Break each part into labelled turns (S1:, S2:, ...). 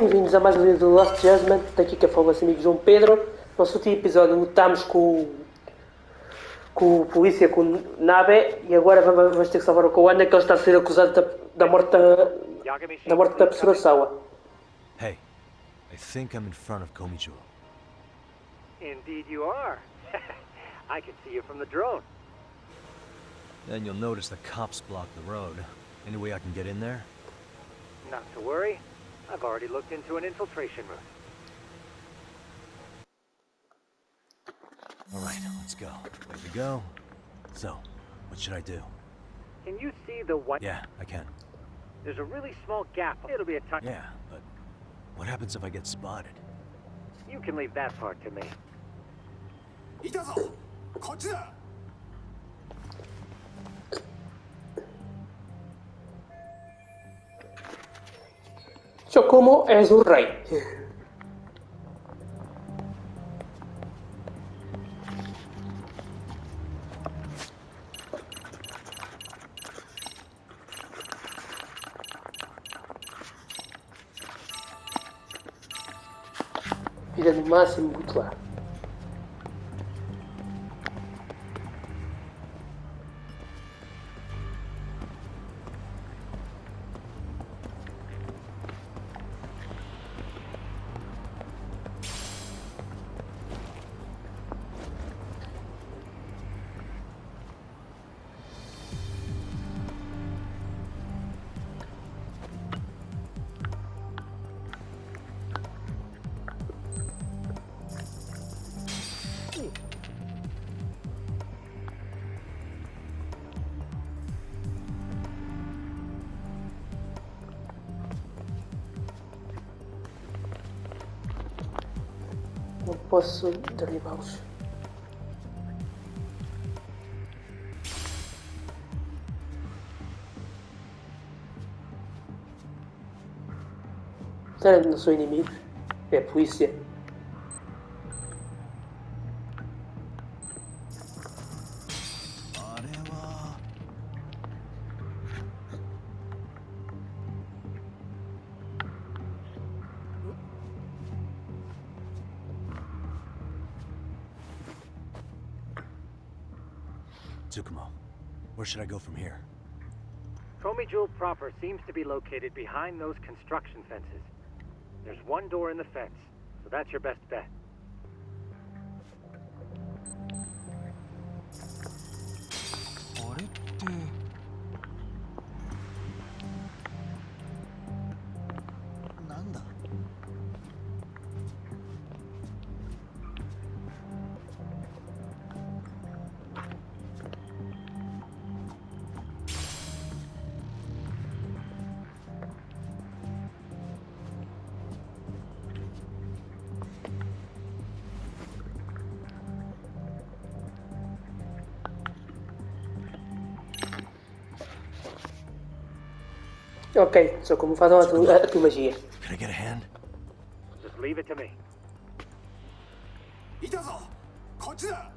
S1: Bem-vindos a mais um vídeo do Lost Judgment. Daqui que fala esse amigo João Pedro. No nosso último episódio lutámos com o polícia, com o Nabe, e agora vamos ter que salvar o Koana, que ele está a ser acusado da morte da professora Sawa.
S2: Hey, I think I'm in front of Komijo.
S3: Indeed you are. I can see you from the drone.
S2: Then you'll notice the cops block the road. Any way I can get in there?
S3: Not to worry. I've already looked into an infiltration route.
S2: Alright, let's go. There we go. So, what should I do?
S3: Can you see the white...
S2: Yeah, I can.
S3: There's a really small gap. It'll be a touch...
S2: Yeah, but what happens if I get spotted?
S3: You can leave that part to me.
S4: いたぞこっちだ
S1: Chocomo és o rei. Vida no máximo, muito lá. Não posso derribá-los. Sério, não sou inimigo. É polícia.
S2: Tsukumo, where should I go from here?
S3: Komijo proper seems to be located behind those construction fences. There's one door in the fence, so that's your best bet.
S1: Ok, só como faz a tua magia.
S2: Can I get a hand?
S3: Just leave it to me.
S4: いたぞこっちだ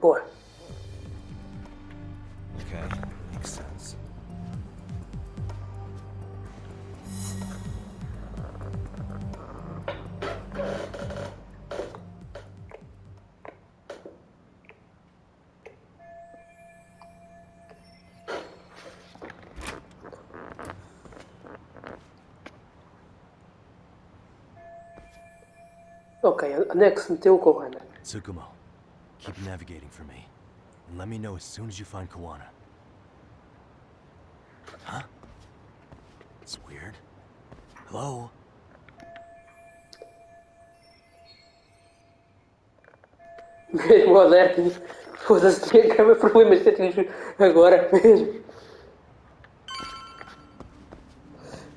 S1: Boa.
S2: Okay, makes sense.
S1: Ok, onde é que se meteu o Koana?
S2: Tsukumo, keep navigating for me. And let me know as soon as you find Koana. Huh? It's weird. Hello?
S1: Mesmo o alerta, foda-se, tinha que haver problemas técnicos agora mesmo.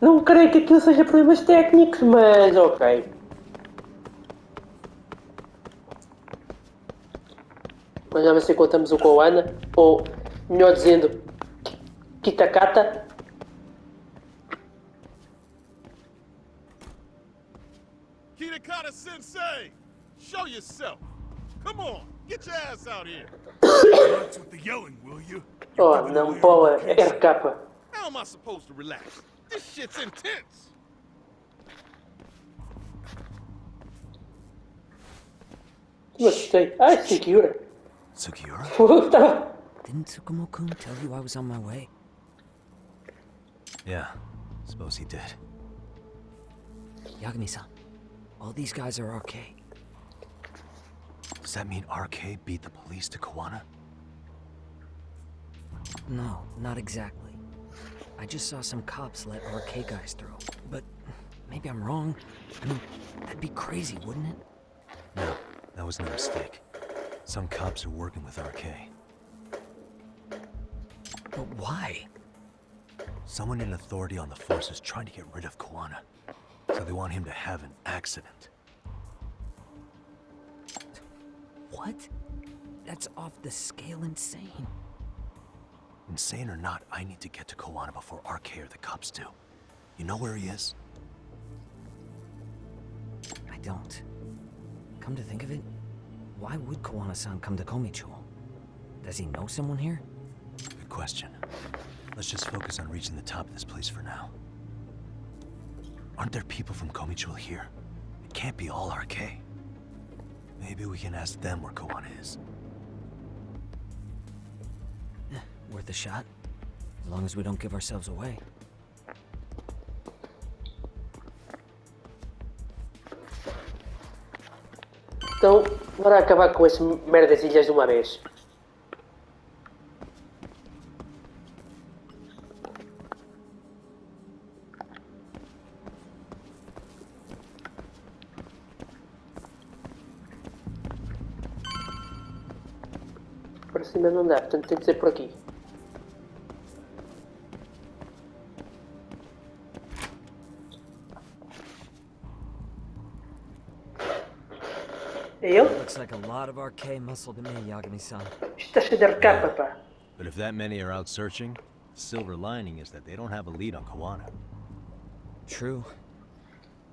S1: Não creio que aquilo seja problemas técnicos, mas ok. Mas já se encontramos o Koana, ou melhor dizendo, Kitakata.
S5: Kitakata Sensei! Show yourself! Come on!
S4: Get your ass out here. Relax with the yelling, will you?
S1: Oh, não boa. RK.
S4: How am I supposed to relax? This shit's intense.
S1: Me assustei. Ai, Sekira.
S2: Sugiura?
S1: Puta.
S5: Didn't Tsukumo-kun tell you I was on my way?
S2: Yeah, suppose he did.
S5: Yagami-san, all these guys are RK.
S2: Does that mean RK beat the police to Coana?
S5: No, not exactly. I just saw some cops let RK guys through. But maybe I'm wrong. I mean, that'd be crazy, wouldn't it?
S2: No, that was no mistake. Some cops are working with RK.
S5: But why?
S2: Someone in authority on the force is trying to get rid of Coana. So they want him to have an accident.
S5: What? That's off the scale insane.
S2: Insane or not, I need to get to Coana before RK or the cops do. You know where he is?
S5: I don't. Come to think of it, why would Koana-san come to Komicho? Does he know someone here?
S2: Good question. Let's just focus on reaching the top of this place for now. Aren't there people from Komicho here? It can't be all RK. Maybe we can ask them where Coana is.
S5: Worth a shot? As long as we don't give ourselves away.
S1: Então, bora acabar com esse merda de ilhas de uma vez. Para cima não dá, portanto tem que ser por aqui. É ele?
S5: Looks like a lot of RK muscle to me, Yagami-san.
S1: Isto está cheio de recapa, pá.
S2: But if that many are out searching, the silver lining is that they don't have a lead on Coana.
S5: True.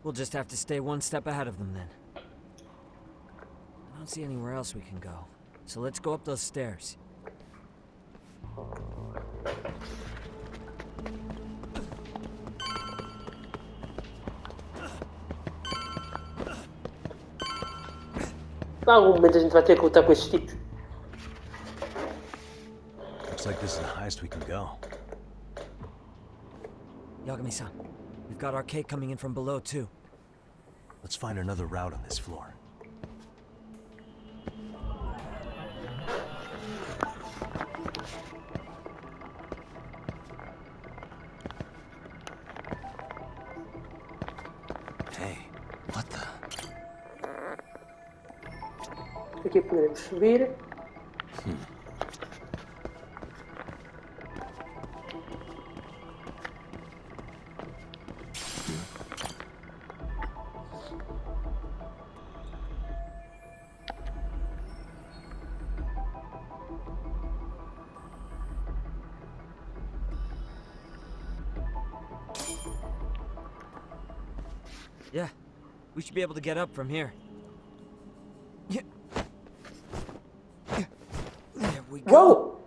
S5: We'll just have to stay one step ahead of them then. I don't see anywhere else we can go. So let's go up those stairs.
S1: Em algum momento a gente vai ter que lutar com esses tipos.
S2: Looks like this is the highest we can go.
S5: Yagami-san, we've got RK coming in from below too.
S2: Let's find another route on this floor. Hey, what the?
S1: Aqui poderemos subir.
S5: Yeah, we should be able to get up from here. Yeah. There we go.
S1: Uau!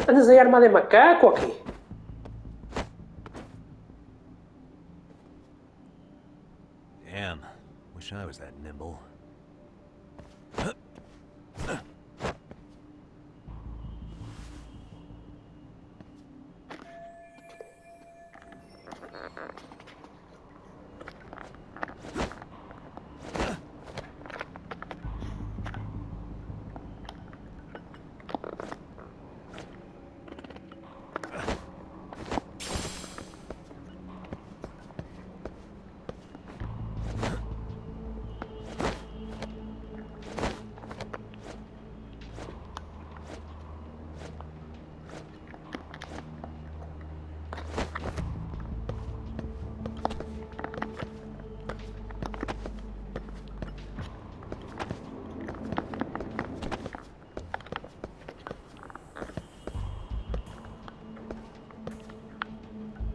S1: Andas aí armado em macaco aqui?
S2: Damn, wish I was that nimble.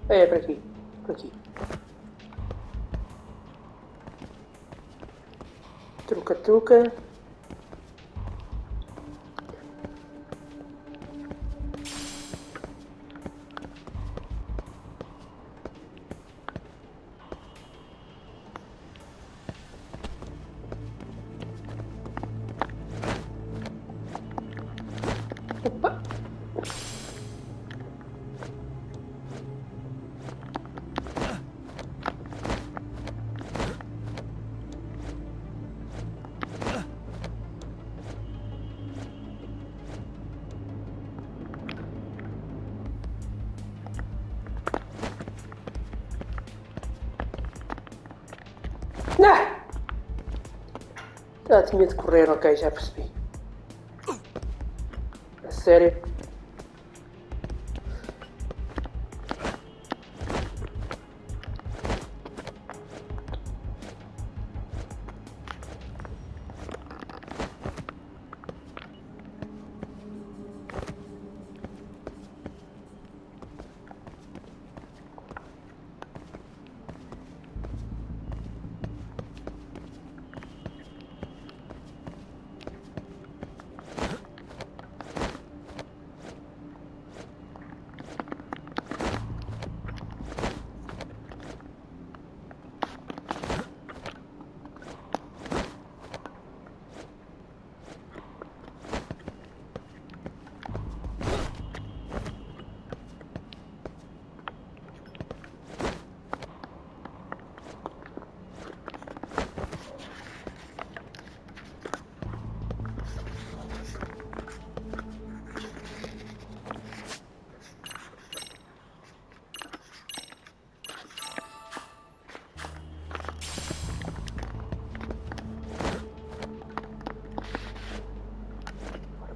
S2: É, por aqui. Por aqui. Truca-truca.
S1: Ah, tinha de correr, ok, já percebi. A sério?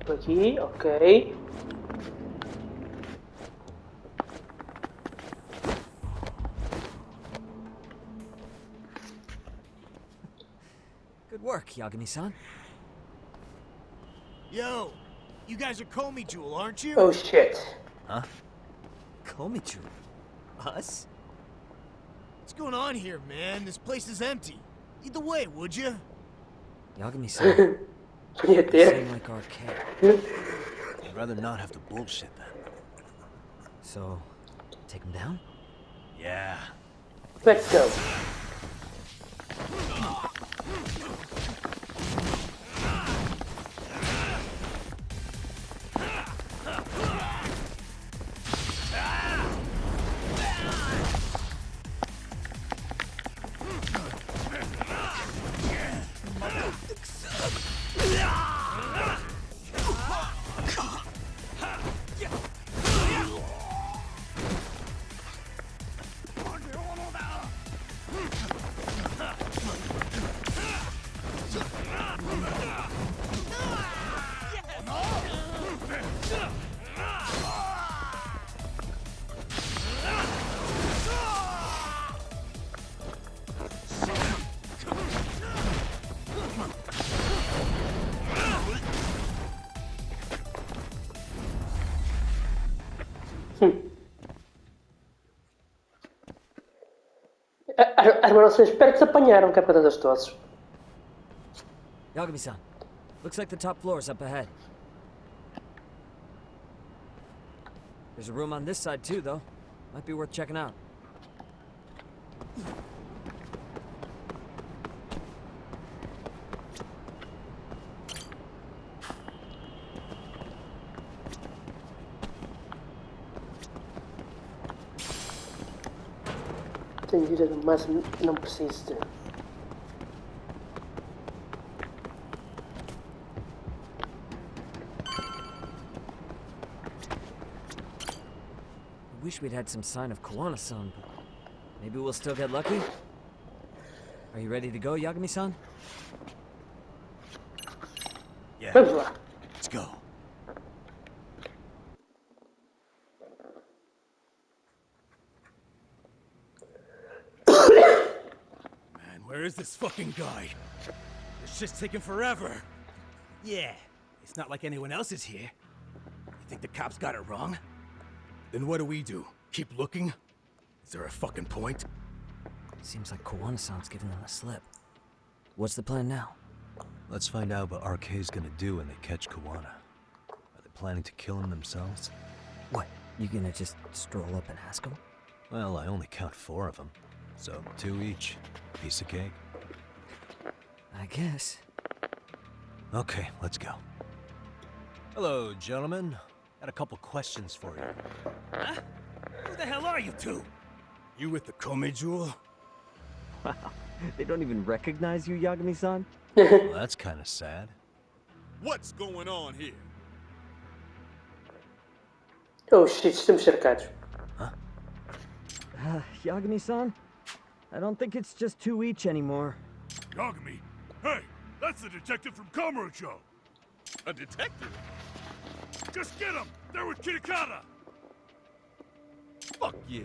S1: Por aqui, ok.
S5: Good work, Yagami-san.
S6: Yo, you guys are Comey Jewel, aren't you?
S1: Oh shit.
S2: Huh?
S5: Komichu? Us?
S6: What's going on here, man? This place is empty. Lead the way, would you?
S5: Yagami-san,
S1: Podia
S5: you
S1: ter.
S5: seem like arcade.
S2: I'd rather not have to bullshit then.
S5: So, take him down?
S2: Yeah.
S1: Let's go. Armaram-se espero que se apanharam, que é para todas todos.
S5: Yagami-san, looks like the top floor is up ahead. There's a room on this side too, though. Might be worth checking out.
S1: Tenho de ir no máximo, não preciso de.
S5: I wish we'd had some sign of Koana-san, but maybe we'll still get lucky? Are you ready to go, Yagami-san?
S2: Yeah.
S1: Vamos lá.
S2: Let's go.
S6: Man, where is this fucking guy? This shit's taking forever. Yeah, it's not like anyone else is here. You think the cops got it wrong? Then what do? Keep looking? Is there a fucking point?
S5: Seems like Koana-san's giving them a slip. What's the plan now?
S2: Let's find out what RK's gonna do when they catch Coana. Are they planning to kill him themselves?
S5: What, you gonna just stroll up and ask him?
S2: Well, I only count 4 of them. So 2 each. Piece of cake.
S5: I guess.
S2: Okay, let's go. Hello, gentlemen. Got a couple questions for you.
S6: Huh? Who the hell are you two? You with the Comey Jewel?
S5: Wow, they don't even recognize you, Yagami-san?
S2: Well, that's kind of sad.
S4: What's going on here?
S1: Oh shit, estamos cercados.
S5: Yagami-san? I don't think it's just 2 each anymore.
S4: Yagami! Hey! That's the detective from Kamurocho. A detective? Just get him! They're with Kitakata! Fuck yeah.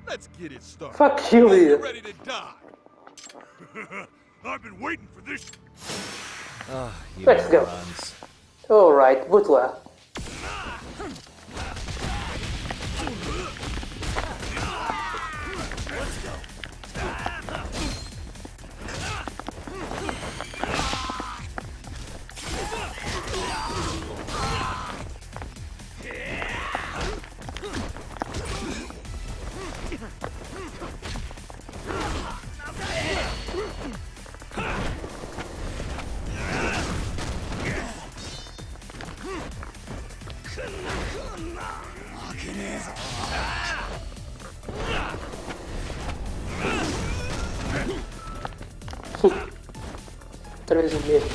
S4: Let's get it started.
S1: Fuck you,
S4: You're
S1: idiot.
S4: ready to die. I've been waiting for this.
S2: You
S1: Let's go.
S2: morons.
S1: Alright, butler. Otra vez un miedo.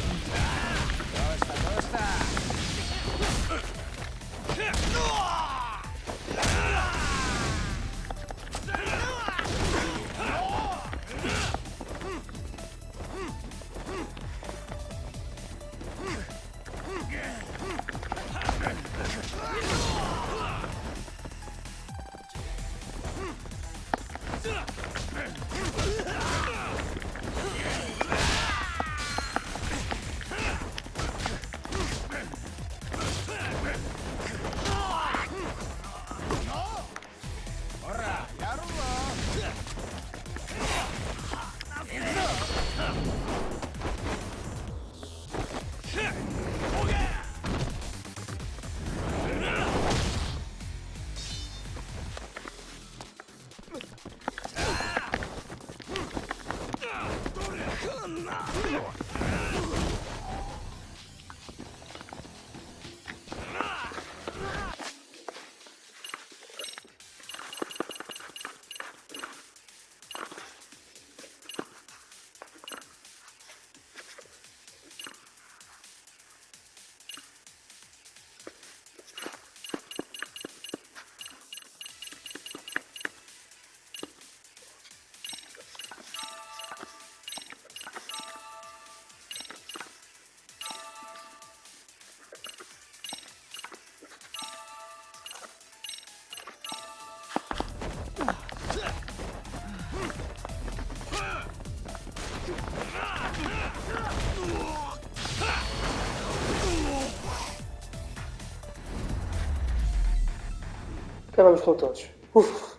S1: Acabamos com todos. Uf.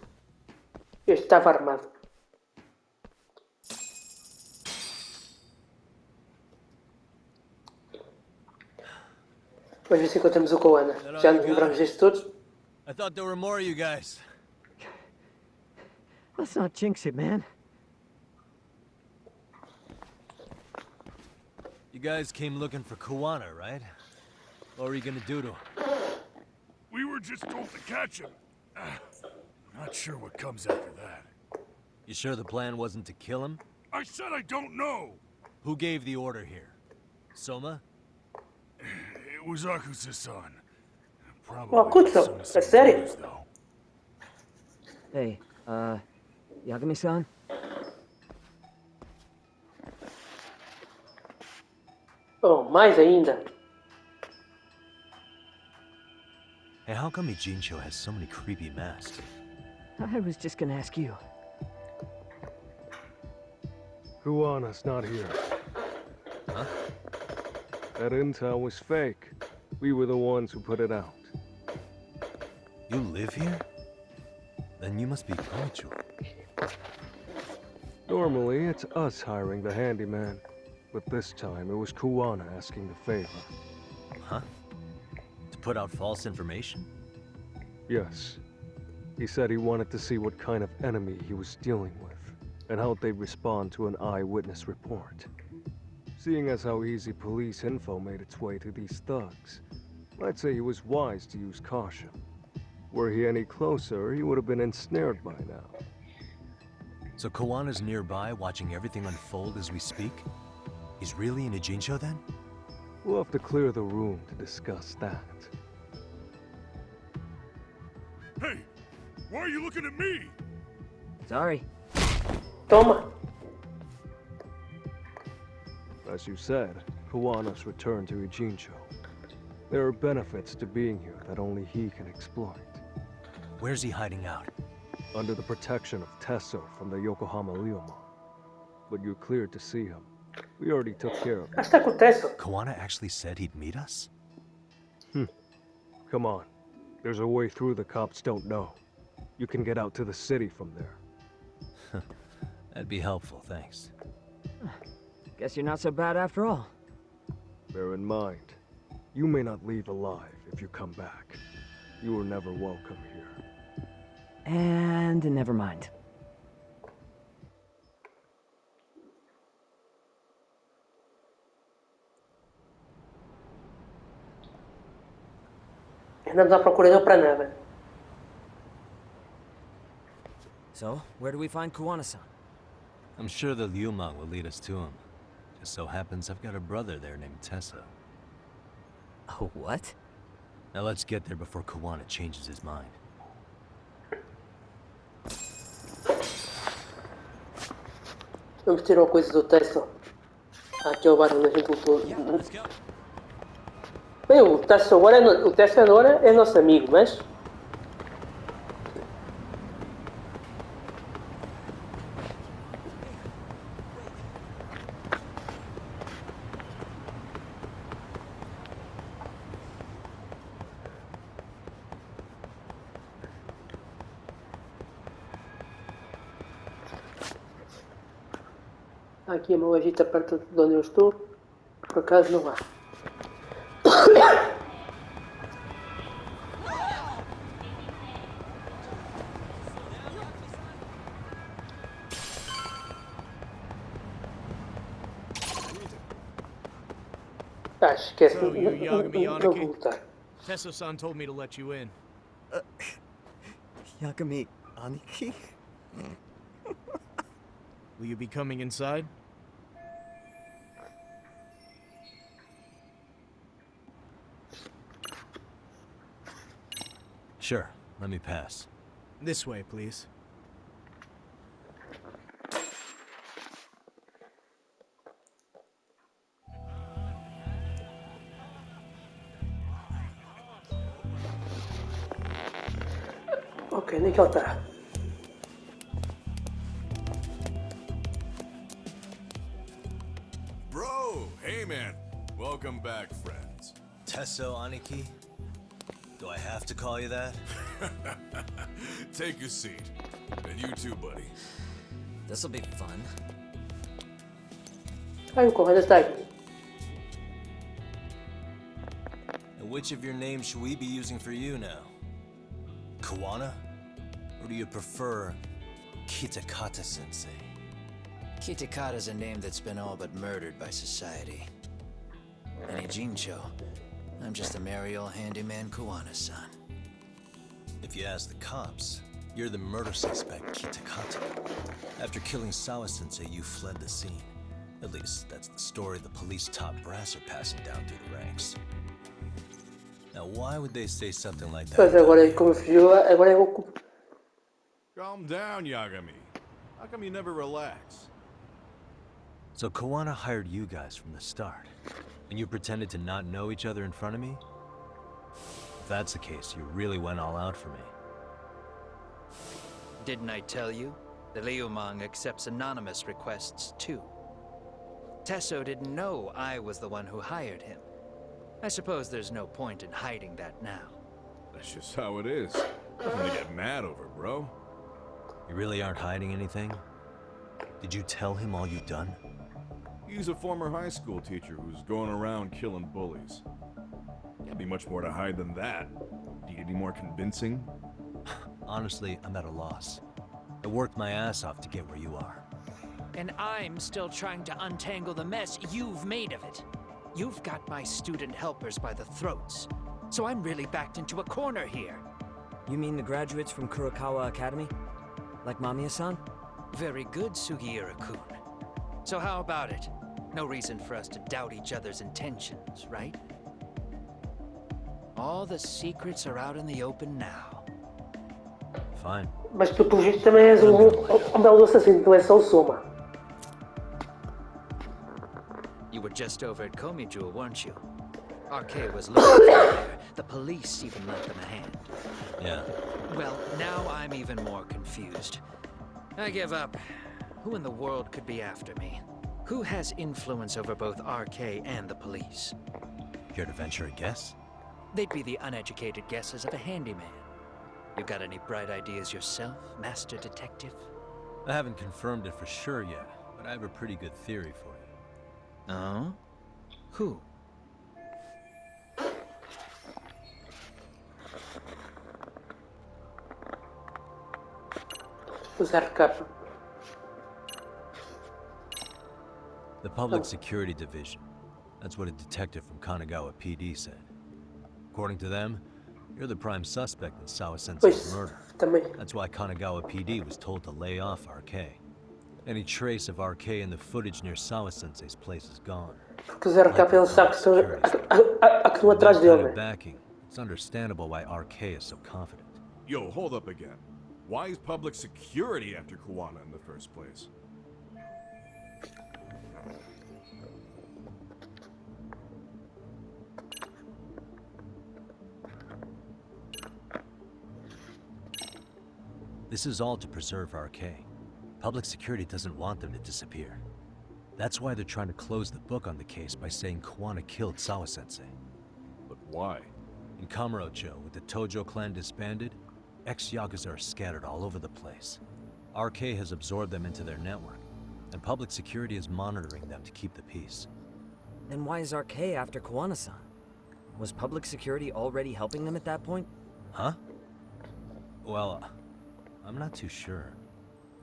S1: Este estava armado. Vamos ver se encontramos o coana. Já nos lembramos destes todos?
S2: I thought there were more of you guys.
S5: Let's not jinx it, man.
S2: You guys came looking for Koana, right? What were you gonna do to him?
S4: We were just told to catch him. Not sure what comes after that.
S2: You sure the plan wasn't to kill him?
S4: I said I don't know.
S2: Who gave the order here? Soma?
S4: It was Akusa-san.
S1: Akusa?
S4: Some
S1: A sério?
S4: news, though.
S5: Hey, Yagami-san?
S1: Oh, mais ainda.
S2: Hey, how come Ijincho has so many creepy masks?
S5: I was just gonna ask you.
S7: Kuana's not here.
S2: Huh?
S7: That intel was fake. We were the ones who put it out.
S2: You live here? Then you must be Koicho.
S7: Normally, it's us hiring the handyman. But this time, it was Kuana asking the favor.
S2: Huh? To put out false information?
S7: Yes. He said he wanted to see what kind of enemy he was dealing with, and how they'd respond to an eyewitness report. Seeing as how easy police info made its way to these thugs, I'd say he was wise to use caution. Were he any closer, he would have been ensnared by now.
S2: So Koana's nearby, watching everything unfold as we speak? He's really in Ijincho then?
S7: We'll have to clear the room to discuss that.
S4: Hey, why are you looking at me?
S5: Sorry.
S1: Toma.
S7: As you said, Koana's returned to Ijincho. There are benefits to being here that only he can exploit.
S2: Where's he hiding out?
S7: Under the protection of Tesso from the Yokohama Ryoma. But you're cleared to see him. We already took care of him.
S1: Acho que tá com o Tesso.
S2: Koana actually said he'd meet us?
S7: Come on. There's a way through the cops don't know. You can get out to the city from there.
S2: That'd be helpful, thanks.
S5: Guess you're not so bad after all.
S7: Bear in mind, you may not leave alive if you come back. You were never welcome here.
S5: And never mind.
S1: Andamos à procura dele para nada.
S5: So, where do we find Koana-san?
S2: I'm sure the Liumang will lead us to him. Just so happens I've got a brother there named Tessa.
S5: Oh, what?
S2: Now let's get there before Koana changes his mind.
S1: Vamos tirar coisa do Tesso. Aqui é o barulho da gente voltou. Bem, o Tesso agora é nosso amigo, mas... Aqui uma lojita perto de onde eu estou. Por acaso não há. Ah, esquece.
S6: So, you Yagami
S1: Não vou
S6: Aniki?
S1: voltar.
S6: Tesso-san told me to let you in.
S5: Yagami Aniki?
S6: Will you be coming inside?
S2: Sure, let me pass.
S6: This way, please.
S1: Ok, onde é que ele está?
S4: Bro, hey man. Welcome back, friends.
S2: Tesso Aniki? Do I have to call you that?
S4: Take a seat. And you too, buddy.
S5: This'll be fun.
S1: Ah, o Correio está aqui.
S2: And which of your names should we be using for you now? Koana? Or do you prefer Kitakata-sensei?
S8: Kitakata's a name that's been all but murdered by society. And Ijincho, I'm just a merry old handyman Koana-san.
S2: If you ask the cops, you're the murder suspect, Kitakata. After killing Sawa-sensei, you fled the scene. At least, that's the story the police top brass are passing down through the ranks. Now, why would they say something like that?
S1: Pois agora, como fugiu, agora é o...
S4: Calm down, Yagami. How come you never relax?
S2: So Koana hired you guys from the start, and you pretended to not know each other in front of me? If that's the case, you really went all out for me.
S8: Didn't I tell you? The Liumang accepts anonymous requests too. Tesso didn't know I was the one who hired him. I suppose there's no point in hiding that now.
S4: That's just how it is. Nothing to get mad over, bro.
S2: You really aren't hiding anything? Did you tell him all you've done?
S4: He's a former high school teacher who's going around killing bullies. Can't be much more to hide than that. Do you need any more convincing?
S2: Honestly, I'm at a loss. I worked my ass off to get where you are.
S8: And I'm still trying to untangle the mess you've made of it. You've got my student helpers by the throats. So I'm really backed into a corner here.
S5: You mean the graduates from Kurokawa Academy? Like Mamiya-san?
S8: Very good, Sugiura-kun. So how about it? No reason for us to doubt each other's intentions, right? All the secrets are out in the open now.
S2: Fine.
S1: Mas tu, pelo visto, também és um belo assassino, tu és só o Soma.
S8: You were just over at Komijul, weren't you? RK was looking for you there. The police even lent them a hand.
S2: Yeah.
S8: Well, now I'm even more confused. I give up. Who in the world could be after me? Who has influence over both RK and the police?
S2: Care to venture a guess?
S8: They'd be the uneducated guesses of a handyman. You got any bright ideas yourself, Master Detective?
S2: I haven't confirmed it for sure yet, but I have a pretty good theory for you.
S8: Oh? Who?
S1: Usar capa.
S2: The Public Security Division. That's what a detective from Kanagawa PD said. According to them, you're the prime suspect in Sawa-sensei's
S1: Pois,
S2: murder.
S1: também.
S2: That's why Kanagawa PD was told to lay off RK. Any trace of RK in the footage near Sawa-sensei's place is gone.
S1: Porque usar capa ele sabe que estão a que estão
S2: With
S1: atrás
S2: that
S1: dele,
S2: kind of
S1: né?
S2: backing, it's understandable why RK is so confident.
S4: Yo, hold up again. Why is public security after Koana in the first place?
S2: This is all to preserve RK. Public security doesn't want them to disappear. That's why they're trying to close the book on the case by saying Koana killed Sawa-sensei.
S4: But why?
S2: In Kamurocho, with the Tojo clan disbanded, ex-Yakuza are scattered all over the place. RK has absorbed them into their network, and public security is monitoring them to keep the peace.
S5: Then why is RK after Koana-san? Was public security already helping them at that point?
S2: Huh? Well, I'm not too sure.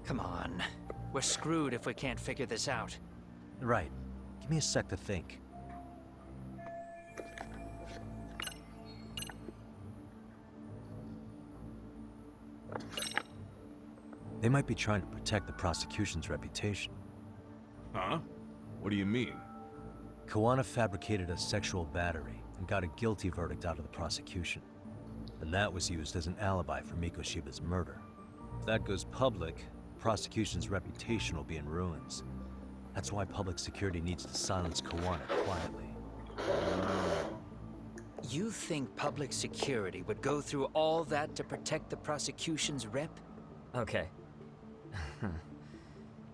S8: Come on. We're screwed if we can't figure this out.
S2: Right. Give me a sec to think. They might be trying to protect the prosecution's reputation.
S4: Huh? What do you mean?
S2: Koana fabricated a sexual battery and got a guilty verdict out of the prosecution. And that was used as an alibi for Mikoshiba's murder. If that goes public, the prosecution's reputation will be in ruins. That's why public security needs to silence Koana quietly.
S8: You think public security would go through all that to protect the prosecution's rep?
S5: Okay.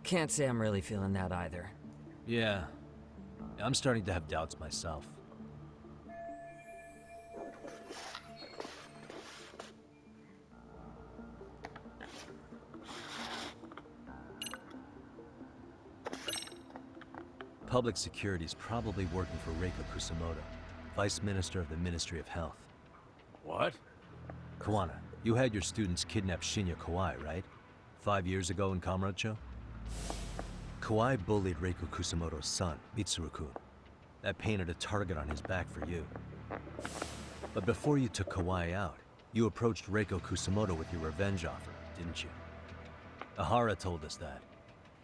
S5: Can't say I'm really feeling that either.
S2: Yeah. I'm starting to have doubts myself. Public security is probably working for Reiko Kusamoto, Vice Minister of the Ministry of Health.
S4: What?
S2: Koana, you had your students kidnap Shinya Kawai, right? 5 years ago in Kamurocho? Kawai bullied Reiko Kusamoto's son, Mitsuru-kun. That painted a target on his back for you. But before you took Kawai out, you approached Reiko Kusamoto with your revenge offer, didn't you? Ahara told us that.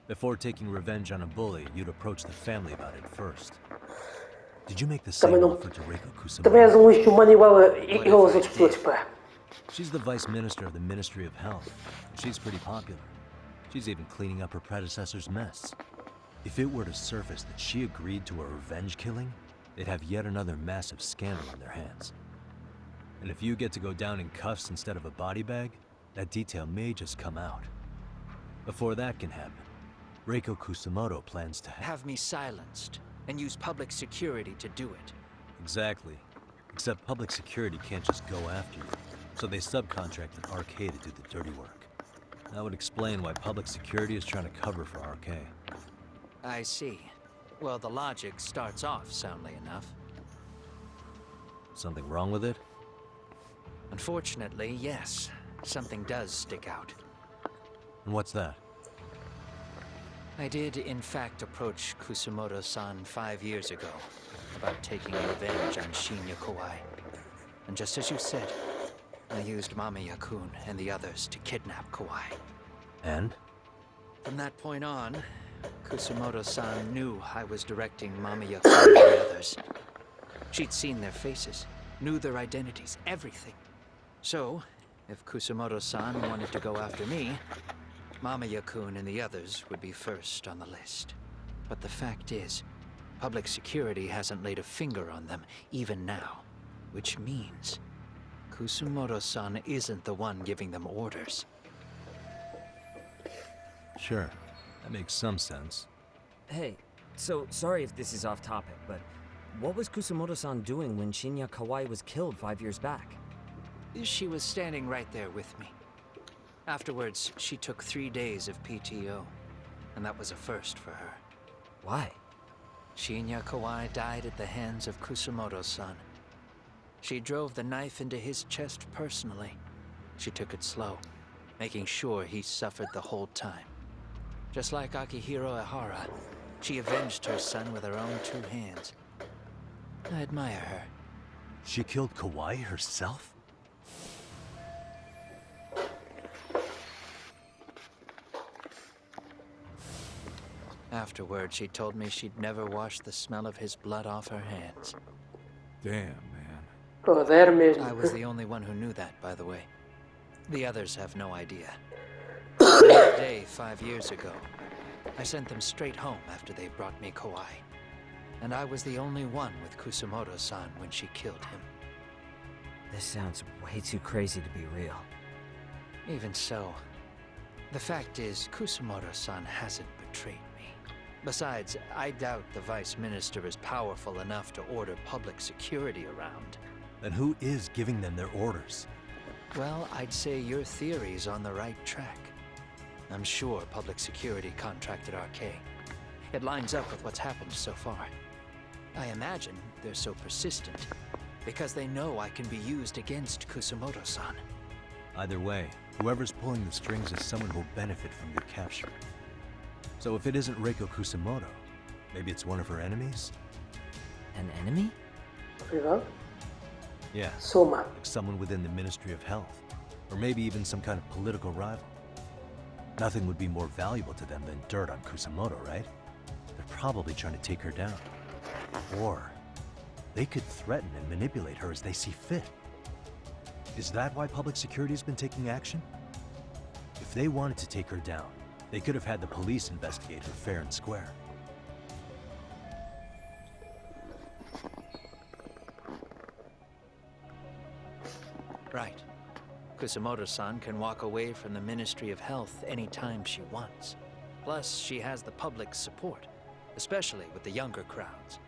S2: Before taking revenge on a bully, you'd approach the family about it first. Did you make the same
S1: Também não.
S2: offer to Reiko
S1: Também és
S2: Kusamoto?
S1: lixo humano igual às outras pessoas, pá.
S2: She's the Vice Minister of the Ministry of Health. She's pretty popular. She's even cleaning up her predecessor's mess. If it were to surface that she agreed to a revenge killing, they'd have yet another massive scandal on their hands. And if you get to go down in cuffs instead of a body bag, that detail may just come out. Before that can happen, Reiko Kusamoto plans to
S8: Have me silenced and use public security to do it.
S2: Exactly. Except public security can't just go after you, so they subcontracted RK to do the dirty work. That would explain why public security is trying to cover for RK.
S8: I see. Well, the logic starts off soundly enough.
S2: Something wrong with it?
S8: Unfortunately, yes. Something does stick out.
S2: And what's that?
S8: I did, in fact, approach Kusamoto-san 5 years ago about taking revenge on Shinya Kawai. And just as you said, I used Mamiya-kun and the others to kidnap Kawai.
S2: And?
S8: From that point on, Kusamoto-san knew I was directing Mamiya-kun and the others. She'd seen their faces, knew their identities, everything. So, if Kusamoto-san wanted to go after me, Mamiya-kun and the others would be first on the list. But the fact is, Public security hasn't laid a finger on them, even now. Which means Kusumoto-san isn't the one giving them orders.
S2: Sure, that makes some sense.
S5: Hey, so sorry if this is off topic, but what was Kusumoto-san doing when Shinya Kawai was killed 5 years back?
S8: She was standing right there with me. Afterwards, she took 3 days of PTO, and that was a first for her.
S5: Why?
S8: Shinya Kawai died at the hands of Kusumoto-san. She drove the knife into his chest personally. She took it slow, making sure he suffered the whole time. Just like Akihiro Ehara, she avenged her son with her own 2 hands. I admire her.
S2: She killed Kawai herself?
S8: Afterward, she told me she'd never wash the smell of his blood off her hands.
S4: Damn, man.
S1: Joder
S8: I
S1: mesmo.
S8: was the only one who knew that, by the way. The others have no idea. That day 5 years ago, I sent them straight home after they brought me Kawai. And I was the only one with Kusumoto-san when she killed him.
S5: This sounds way too crazy to be real.
S8: Even so, the fact is, Kusumoto-san hasn't betrayed me. Besides, I doubt the Vice Minister is powerful enough to order public security around.
S2: Then who is giving them their orders?
S8: Well, I'd say your theory's on the right track. I'm sure public security contracted RK. It lines up with what's happened so far. I imagine they're so persistent because they know I can be used against Kusumoto-san.
S2: Either way, whoever's pulling the strings is someone who'll benefit from your capture. So if it isn't Reiko Kusumoto, maybe it's one of her enemies?
S5: An enemy?
S1: Cuidado.
S2: Yeah,
S1: Soma.
S2: like someone within the Ministry of Health. Or maybe even some kind of political rival. Nothing would be more valuable to them than dirt on Kusumoto, right? They're probably trying to take her down. Or they could threaten and manipulate her as they see fit. Is that why public security has been taking action? If they wanted to take her down, they could have had the police investigate her fair and square.
S8: Right. Kusumoto-san can walk away from the Ministry of Health anytime she wants. Plus, she has the public's support, especially with the younger crowds.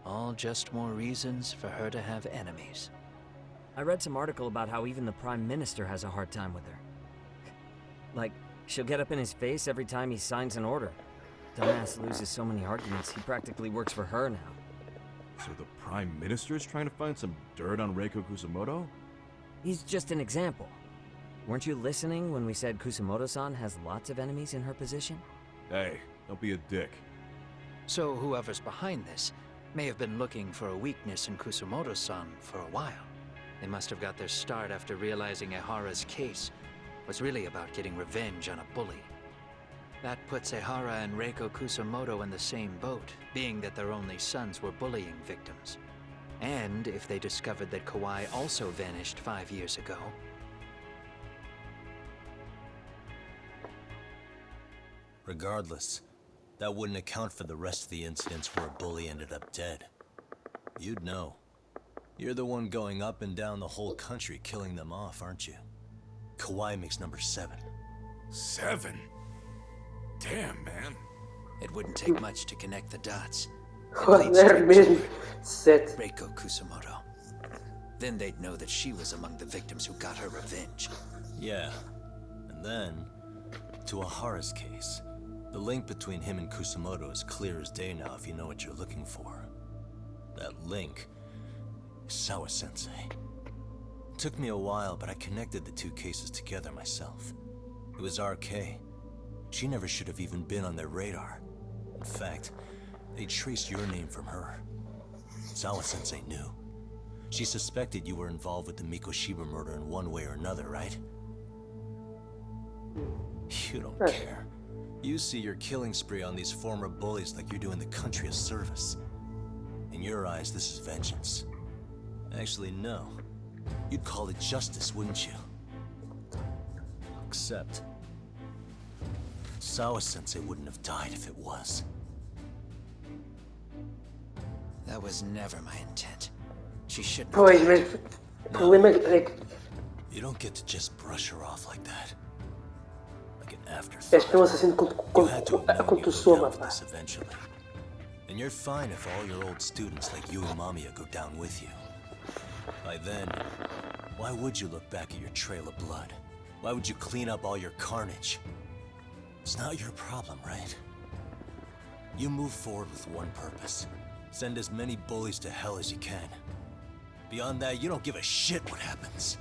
S8: All just more reasons for her to have enemies.
S5: I read some article about how even the Prime Minister has a hard time with her. Like, she'll get up in his face every time he signs an order. Dumbass loses so many arguments, he practically works for her now.
S4: So the Prime Minister is trying to find some dirt on Reiko Kusumoto?
S5: He's just an example. Weren't you listening when we said Kusumoto-san has lots of enemies in her position?
S4: Hey, don't be a dick.
S8: So whoever's behind this may have been looking for a weakness in Kusumoto-san for a while. They must have got their start after realizing Ehara's case was really about getting revenge on a bully. That puts Ehara and Reiko Kusumoto in the same boat, being that their only sons were bullying victims. And if they discovered that Kawai also vanished 5 years ago...
S2: Regardless, that wouldn't account for the rest of the incidents where a bully ended up dead. You'd know. You're the one going up and down the whole country killing them off, aren't you? Kawai makes number 7.
S4: 7? Damn, man.
S8: It wouldn't take much to connect the dots. It leads
S1: Joder
S8: straight
S1: mesmo.
S8: to
S1: Set.
S8: Reiko Kusumoto. Then they'd know that she was among the victims who got her revenge.
S2: Yeah. And then, to Ahara's case, the link between him and Kusumoto is clear as day now if you know what you're looking for. That link is Sawa-sensei. It took me a while, but I connected the 2 cases together myself. It was RK. She never should have even been on their radar. In fact, they traced your name from her. Sawa-sensei knew. She suspected you were involved with the Mikoshiba murder in one way or another, right? You don't care. You see your killing spree on these former bullies like you're doing the country a service. In your eyes, this is vengeance. Actually, no. You'd call it justice, wouldn't you? Except... Sawa-sensei wouldn't have died if it was.
S8: That was never my intent. She shouldn't
S1: Pois,
S8: have
S1: mas
S8: died.
S1: o problema é que
S2: You don't get to just brush her off like that. Like an
S1: este é
S2: afterthought.
S1: um assassino
S2: You had to have known
S1: com
S2: you'd
S1: tu
S2: go
S1: soma,
S2: down with
S1: pá.
S2: this eventually. And you're fine if all your old students like you and Mamiya go down with you. By then, why would you look back at your trail of blood? Why would you clean up all your carnage? It's not your problem, right? You move forward with one purpose. Send as many bullies to hell as you can. Beyond that, you don't give a shit what happens.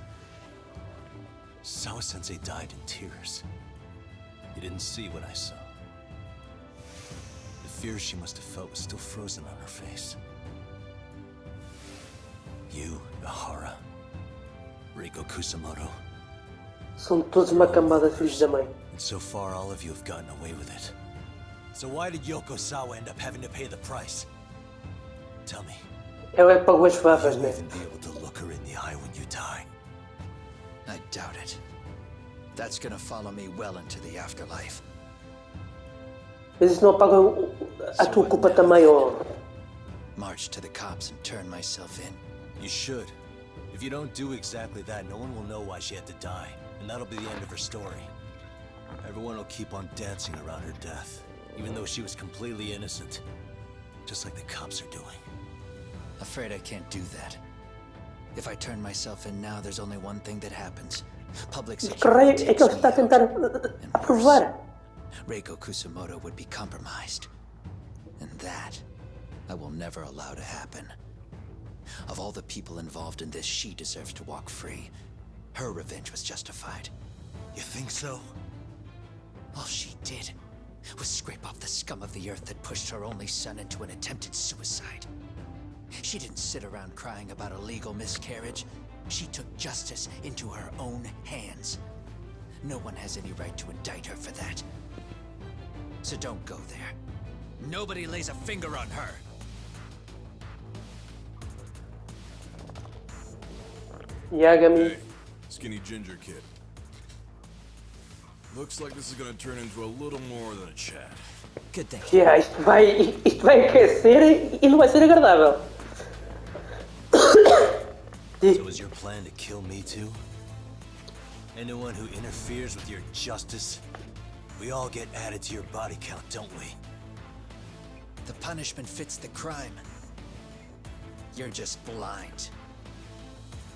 S2: Sawa-sensei died in tears. You didn't see what I saw. The fear she must have felt was still frozen on her face. You, Ahara, Reiko Kusamoto.
S1: São todos uma cambada de filhos da mãe.
S2: And so far, all of you have gotten away with it. So why did Yoko Sawa end up having to pay the price? Tell me.
S1: Ela é pagou as
S2: Will
S1: favas,
S2: you
S1: né?
S2: even be able to look her in the eye when you die?
S8: I doubt it. That's gonna follow me well into the afterlife.
S1: Mas isso não apaga a tua culpa também, ó.
S8: March to the cops and turn myself in.
S2: You should. If you don't do exactly that, no one will know why she had to die. And that'll be the end of her story. Everyone will keep on dancing around her death, even though she was completely innocent. Just like the cops are doing.
S8: Afraid I can't do that. If I turn myself in now, there's only one thing that happens. Public
S1: Que raio
S8: security
S1: é que ele
S8: takes
S1: está a
S8: me
S1: tentar
S8: out.
S1: aprovar?
S8: Reiko Kusamoto would be compromised. And that, I will never allow to happen. Of all the people involved in this, she deserves to walk free. Her revenge was justified.
S2: You think so?
S8: All she did was scrape off the scum of the earth that pushed her only son into an attempted suicide. She didn't sit around crying about a legal miscarriage. She took justice into her own hands. No one has any right to indict her for that. So don't go there. Nobody lays a finger on her.
S1: Yagami.
S4: Hey, skinny ginger kid. Looks like this is gonna turn into a little more than a chat.
S8: Good thing.
S1: Yeah, isto vai aquecer e não vai ser agradável.
S2: So is your plan to kill me too? Anyone who interferes with your justice? We all get added to your body count, don't we?
S8: The punishment fits the crime. You're just blind.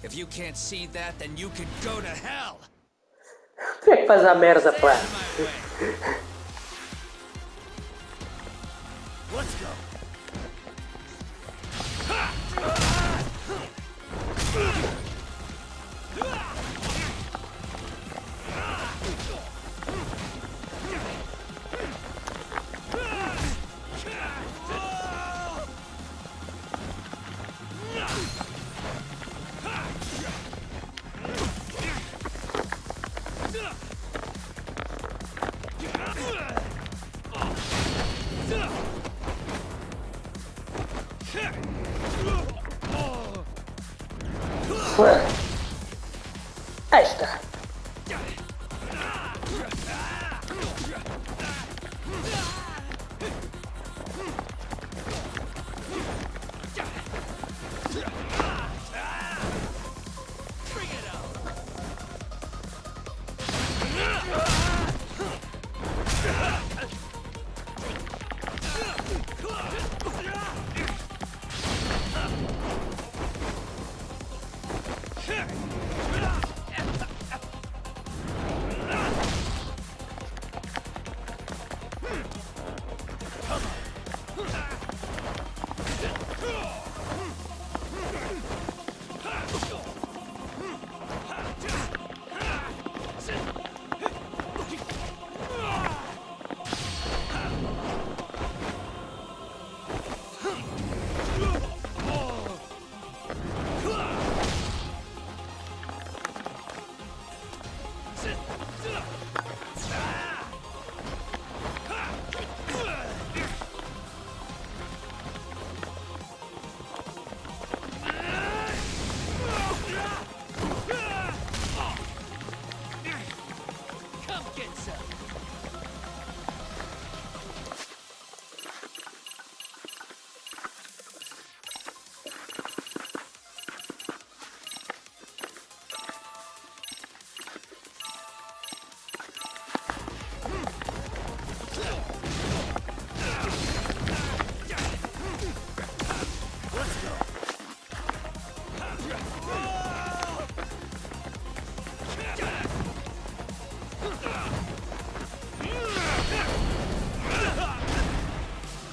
S8: If you can't see that, then you can go to hell!
S1: Tu é que faz a merda, pá?
S6: Let's go.
S1: Aí está.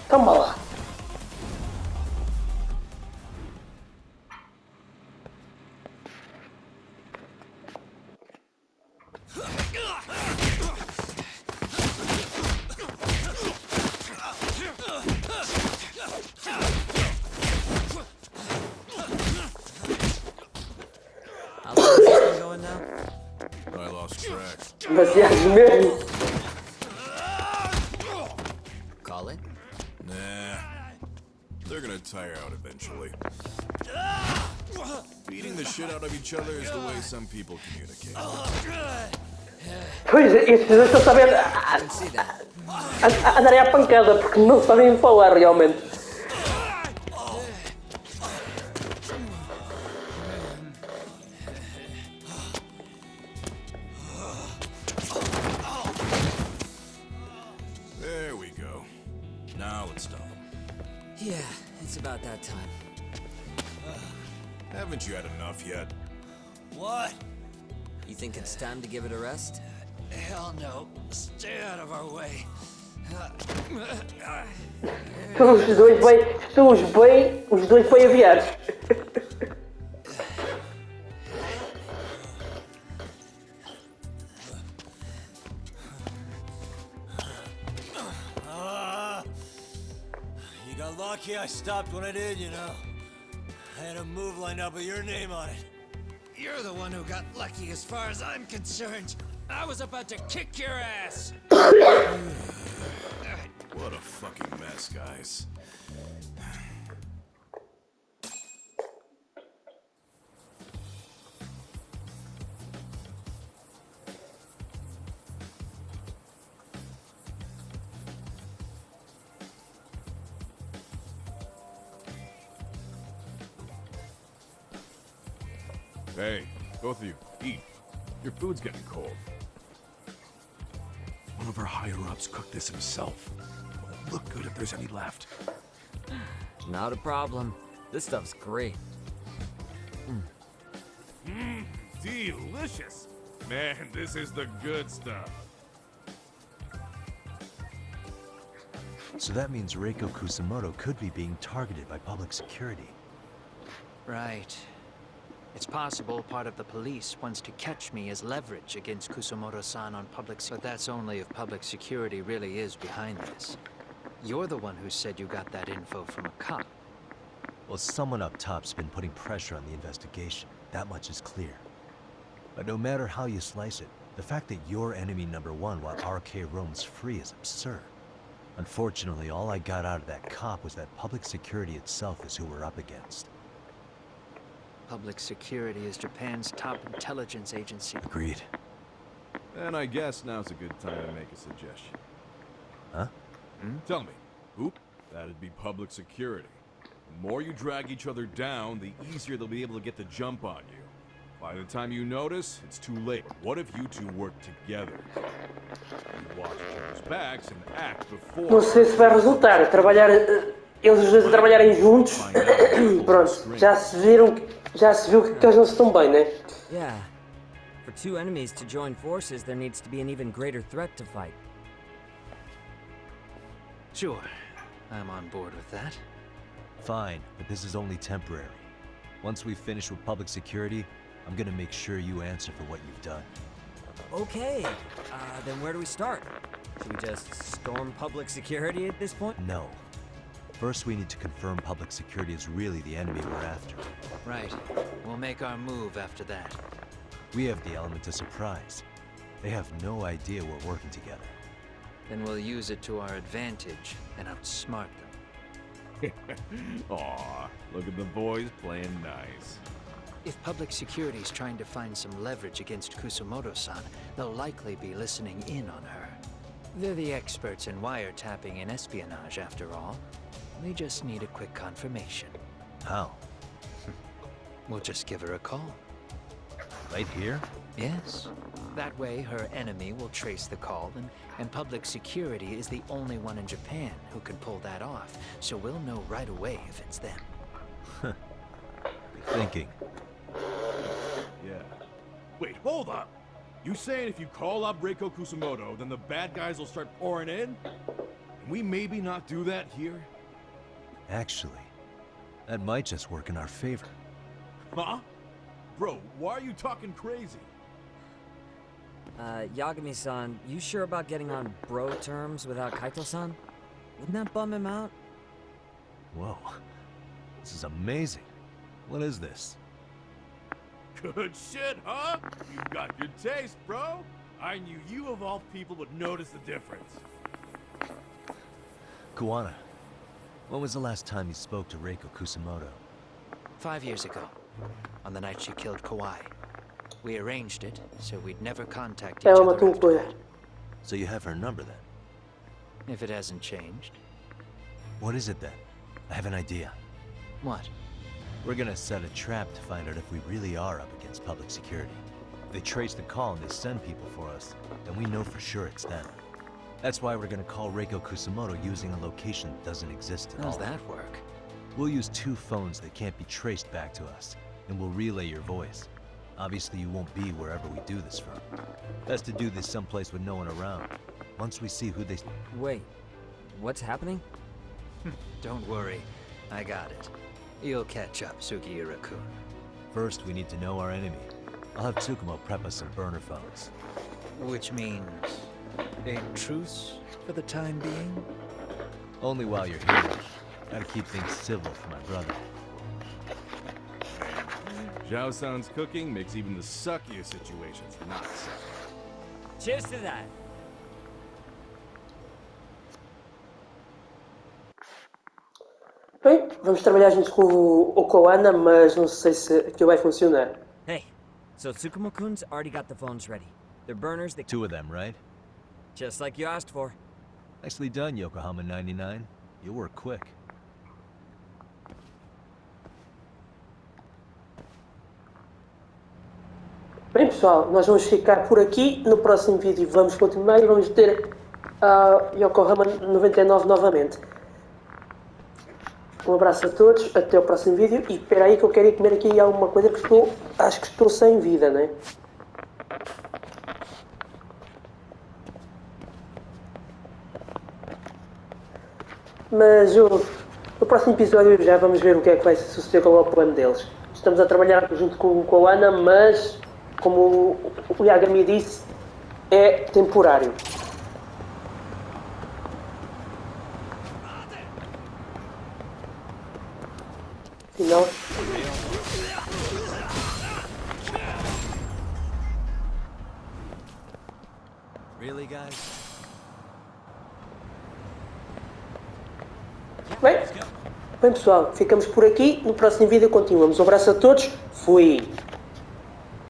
S1: Toma lá.
S5: How long is this thing going now?
S4: I lost track.
S1: Demasiados mesmo.
S5: Call it?
S4: Nah. They're gonna tire out eventually. Beating the shit out of each other is the way some people communicate.
S1: Pois, estes dois estão sabendo
S5: I can see that.
S1: andarem à pancada porque não sabem falar realmente.
S4: There we go. Now let's stop them.
S5: Yeah, it's about that time.
S4: Haven't you had enough yet?
S6: What?
S5: You think it's time to give it a rest?
S6: Hell no. Stay out of our way.
S1: Os dois bem aviados.
S6: You got lucky I stopped when I did, you know. I had a move lined up with your name on it.
S8: You're the one who got lucky as far as I'm concerned. I was about to kick your ass.
S4: What a fucking mess, guys. Hey, both of you, eat. Your food's getting cold. One of our higher-ups cooked this himself. It'll look good if there's any left.
S5: Not a problem. This stuff's great.
S4: Delicious! Man, this is the good stuff.
S2: So that means Reiko Kusamoto could be being targeted by public security.
S8: Right. It's possible part of the police wants to catch me as leverage against Kusumoto-san on but that's only if public security really is behind this. You're the one who said you got that info from a cop.
S2: Well, someone up top's been putting pressure on the investigation. That much is clear. But no matter how you slice it, the fact that you're enemy number one while RK roams free is absurd. Unfortunately, all I got out of that cop was that public security itself is who we're up against.
S8: Public security is Japan's top intelligence agency.
S2: Agreed.
S4: And I guess now's a good time to make a suggestion.
S2: Huh?
S4: Tell me, who? That'd be public security. The more you drag each other down, the easier they'll be able to get the jump on you. By the time you notice, it's too late. What if you two work together? You watch each other's backs and act before...
S1: Não sei se vai resultar. Trabalhar, eles os dois a trabalharem juntos. Pronto, já se viu que eles não se estão bem, né?
S5: Yeah. For two enemies to join forces, there needs to be an even greater threat to fight.
S8: Sure, I'm on board with that.
S2: Fine, but this is only temporary. Once we finish with public security, I'm gonna make sure you answer for what you've done.
S5: Okay, then where do we start? Should we just storm public security at this point?
S2: No. First, we need to confirm public security is really the enemy we're after.
S8: Right. We'll make our move after that.
S2: We have the element of surprise. They have no idea we're working together.
S8: Then we'll use it to our advantage and outsmart them.
S4: Aw, look at the boys playing nice.
S8: If public security's trying to find some leverage against Kusumoto-san, they'll likely be listening in on her. They're the experts in wiretapping and espionage, after all. We just need a quick confirmation.
S2: How?
S8: We'll just give her a call.
S2: Right here?
S8: Yes. That way, her enemy will trace the call, and public security is the only one in Japan who can pull that off. So we'll know right away if it's them.
S2: Good thinking.
S4: Yeah. Wait, hold up! You saying if you call up Reiko Kusumoto, then the bad guys will start pouring in? Can we maybe not do that here?
S2: Actually, that might just work in our favor.
S4: Huh? Bro, why are you talking crazy?
S5: Yagami-san, you sure about getting on bro terms without Kaito-san? Wouldn't that bum him out?
S2: Whoa. This is amazing. What is this?
S4: Good shit, huh? You got good taste, bro. I knew you of all people would notice the difference.
S2: Koana, when was the last time you spoke to Reiko Kusumoto?
S8: 5 years ago, on the night she killed Kawai. We arranged it, so we'd never contact each
S1: Ela
S8: other
S1: matou um
S8: after
S1: coelho.
S8: that.
S2: So you have her number then?
S8: If it hasn't changed.
S2: What is it then? I have an idea.
S8: What?
S2: We're gonna set a trap to find out if we really are up against public security. If they trace the call and they send people for us, then we know for sure it's them. That's why we're gonna call Reiko Kusumoto using a location that doesn't exist at
S8: How
S2: all.
S8: does that work?
S2: We'll use 2 phones that can't be traced back to us, and we'll relay your voice. Obviously, you won't be wherever we do this from. Best to do this someplace with no one around. Once we see who they...
S5: Wait, what's happening?
S8: Don't worry, I got it. You'll catch up, Sugiura-kun.
S2: First, we need to know our enemy. I'll have Tsukumo prep us some burner phones.
S8: Which means a truce for the time being?
S2: Only while you're here. Gotta keep things civil for my brother.
S4: Zhao-san's cooking makes even the suckiest situations not suck.
S5: Cheers to that.
S1: Bem, vamos trabalhar junto com o Coana, mas não sei se aquilo vai funcionar.
S5: Hey, so Tsukumo-kun's already got the phones ready. They're burners that...
S2: 2 of them, right?
S5: Just like you asked for.
S2: Nicely done, Yokohama 99. You work quick.
S1: Bem pessoal, nós vamos ficar por aqui. No próximo vídeo vamos continuar e vamos ter a Yokohama 99 novamente. Um abraço a todos, até o próximo vídeo. E espera aí que eu quero ir comer aqui alguma coisa que acho que estou sem vida, né? Mas no próximo episódio já vamos ver o que é que vai suceder com o plano deles. Estamos a trabalhar junto com a Ana, mas como o Yagami disse, é temporário. Afinal,
S2: Really, guys?
S1: bem pessoal, ficamos por aqui. No próximo vídeo continuamos. Um abraço a todos. Fui!